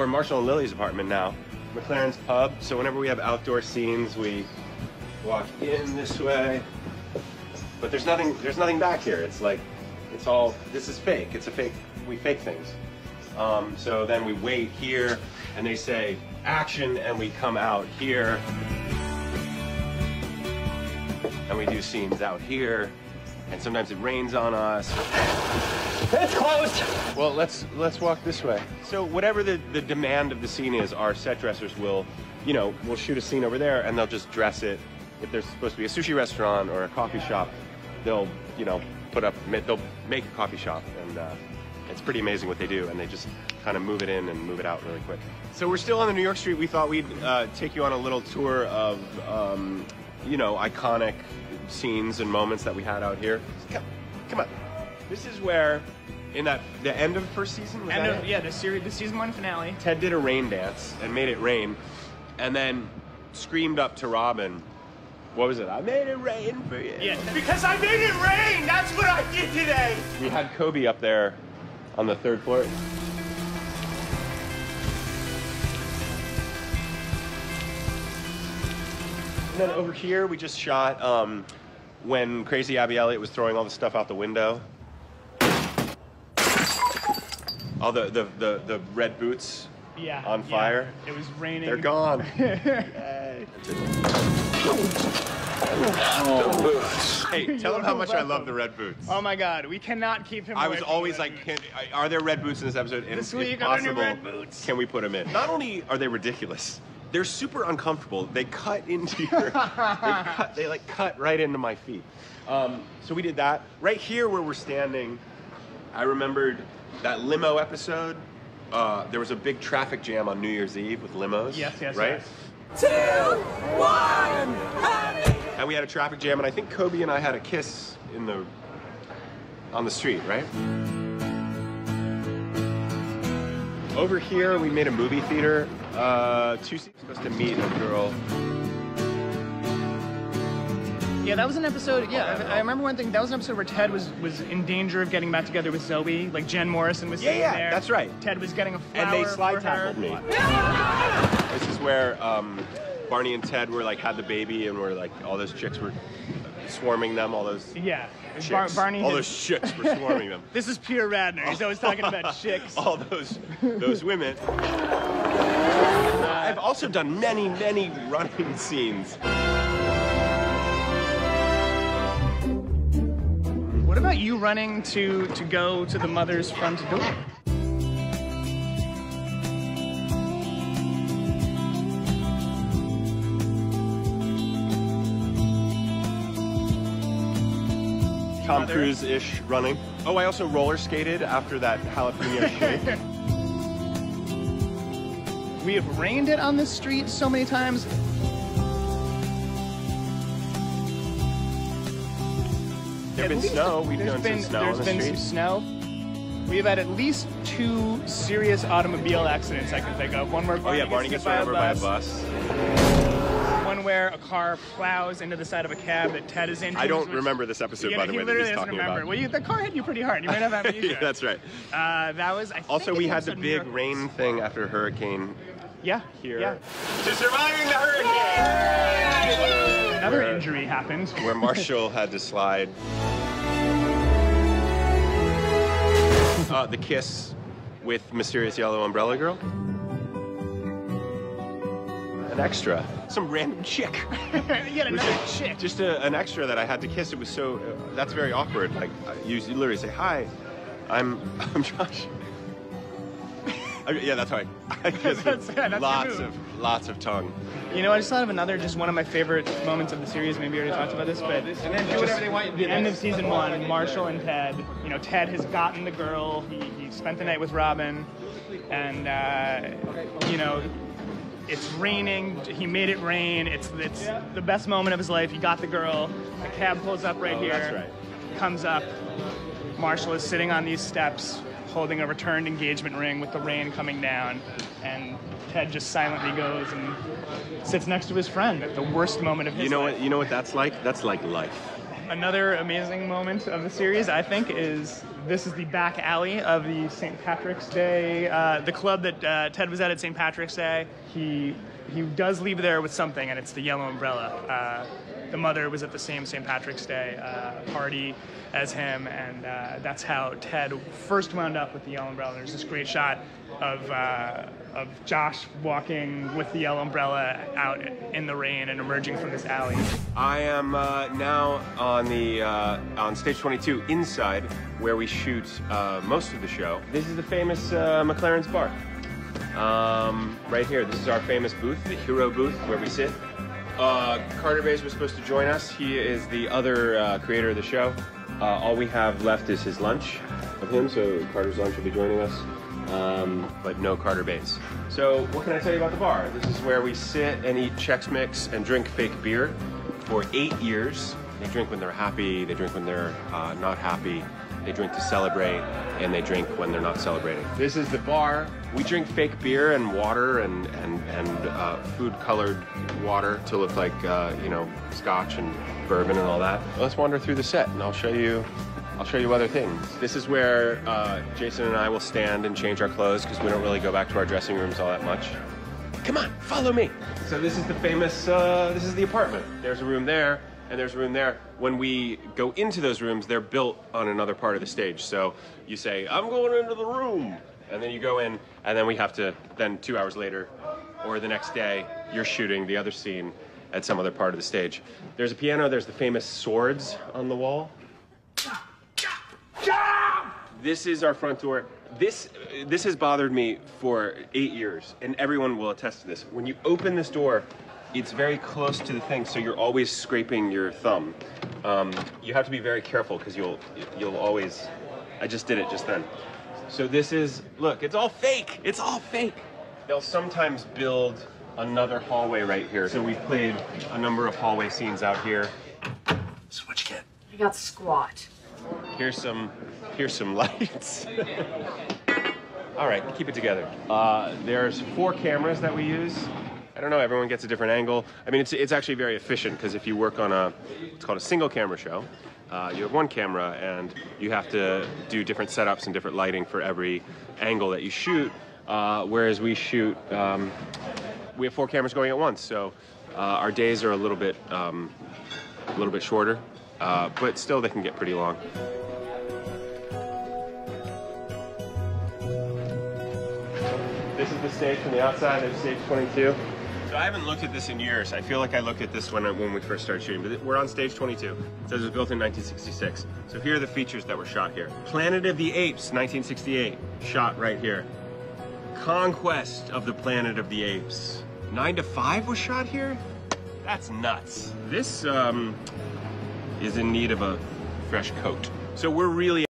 Marshall and Lily's apartment now. McLaren's pub. So whenever we have outdoor scenes, we walk in this way. But there's nothing back here. It's like, it's all, this is fake. It's a fake, we fake things. So then we wait here and they say action and we come out here. And we do scenes out here. And sometimes it rains on us. It's closed! Well, let's walk this way. So whatever the demand of the scene is, our set dressers will, we'll shoot a scene over there and they'll just dress it. If there's supposed to be a sushi restaurant or a coffee shop, they'll, they'll make a coffee shop, and it's pretty amazing what they do, and they just kind of move it in and move it out really quick. So we're still on the New York street. We thought we'd take you on a little tour of, iconic scenes and moments that we had out here. Come on. This is where, in the end of the first season? The season 1 finale. Ted did a rain dance and made it rain, and then screamed up to Robin, what was it? I made it rain for you. Yeah, because I made it rain! That's what I did today! We had Kobe up there on the 3rd floor. And then over here, we just shot when Crazy Abby Elliott was throwing all the stuff out the window. All the red boots on fire. Yeah. It was raining. They're gone. The boots. Hey, tell him how much I love the red boots. Oh my God, we cannot keep him away. I was always like, are there red boots in this episode? And this week, if possible, red boots. Can we put them in? Not only are they ridiculous, they're super uncomfortable. They cut into your, they like cut right into my feet. So we did that. Right here where we're standing, I remembered that limo episode. There was a big traffic jam on New Year's Eve with limos. Yes, right? Yes. 2, 1, happy! And we had a traffic jam, and I think Kobe and I had a kiss on the street, right? Over here, we made a movie theater. 2 seasons supposed to meet a girl. Yeah, that was an episode. Yeah, I remember one thing. That was an episode where Ted was in danger of getting back together with Zoe. Like Jen Morrison was sitting there. Yeah, that's right. Ted was getting a flower and they slide for tackled her. me. This is where Barney and Ted were like had the baby, and were like all those chicks were swarming them. All those chicks. Barney. All those chicks were swarming them. This is pure Radnor. He's always talking about chicks. All those women. I've also done many running scenes. What about you running to go to the mother's front door? Tom Cruise-ish running. Oh, I also roller skated after that jalapeno shake. We have rained it on this street so many times. There's been snow. We've done some snow on the street. There's been some snow. We've had at least 2 serious automobile accidents I can think of. One where Barney gets run over by a bus. One where a car plows into the side of a cab that Ted is in. I don't remember this episode, by the way, that he's talking about. Well, the car hit you pretty hard. You might have amnesia. Yeah, that's right. That was, I think, also, we had the big rain thing after Hurricane. Yeah. Here. Yeah. To surviving the hurricane! Another injury happened. Where Marshall had to slide. The kiss with Mysterious Yellow Umbrella Girl. An extra. Some random chick. Yet another chick. Just an extra that I had to kiss. It was so, that's very awkward. Like, you literally say, hi, I'm Josh. Yeah, that's right. Lots of tongue. You know, I just thought of another, just one of my favorite moments of the series. Maybe you already talked about this, but and then do whatever they want. The end of season 1, Marshall and Ted. You know, Ted has gotten the girl. He spent the night with Robin, and you know, it's raining. He made it rain. It's the best moment of his life. He got the girl. The cab pulls up right here. That's right. Comes up. Marshall is sitting on these steps, holding a returned engagement ring with the rain coming down, and Ted just silently goes and sits next to his friend at the worst moment of his life. You know what that's like? That's like life. Another amazing moment of the series, I think, is this is the back alley of the St. Patrick's Day, the club that Ted was at St. Patrick's Day. He does leave there with something, and it's the yellow umbrella. The mother was at the same St. Patrick's Day party as him, and that's how Ted first wound up with the yellow umbrella. There's this great shot of Josh walking with the yellow umbrella out in the rain and emerging from this alley. I am now on stage 22 inside, where we shoot most of the show. This is the famous McLaren's bar. Right here, this is our famous booth, the hero booth, where we sit. Carter Bays was supposed to join us. He is the other creator of the show. All we have left is his lunch of him, so Carter's lunch will be joining us, but no Carter Bays. So what can I tell you about the bar? This is where we sit and eat Chex Mix and drink fake beer for 8 years. They drink when they're happy, they drink when they're not happy, they drink to celebrate, and they drink when they're not celebrating. This is the bar. We drink fake beer and water and food-colored water to look like, you know, scotch and bourbon and all that. Let's wander through the set, and I'll show you other things. This is where Jason and I will stand and change our clothes, because we don't really go back to our dressing rooms all that much. Come on, follow me. So this is the famous, this is the apartment. There's a room there, and there's a room there. When we go into those rooms, they're built on another part of the stage. So you say, I'm going into the room. And then you go in, and then we have to, then 2 hours later, or the next day, you're shooting the other scene at some other part of the stage. There's a piano, there's the famous swords on the wall. This is our front door. This has bothered me for 8 years, and everyone will attest to this. When you open this door, it's very close to the thing, so you're always scraping your thumb. You have to be very careful, because you'll always, I just did it just then. So this is, look, it's all fake. It's all fake. They'll sometimes build another hallway right here. So we've played a number of hallway scenes out here. So what you get? I got squat. Here's some lights. All right, keep it together. There's 4 cameras that we use. I don't know, everyone gets a different angle. I mean, it's actually very efficient, because if you work on it's called a single camera show, you have 1 camera, and you have to do different setups and different lighting for every angle that you shoot, whereas we shoot, we have 4 cameras going at once, so our days are a little bit shorter, but still they can get pretty long. This is the stage from the outside. There's stage 22. So I haven't looked at this in years. I feel like I looked at this when we first started shooting, but we're on stage 22. It says it was built in 1966. So here are the features that were shot here. Planet of the Apes, 1968, shot right here. Conquest of the Planet of the Apes, 9 to 5 was shot here? That's nuts. This is in need of a fresh coat. So we're really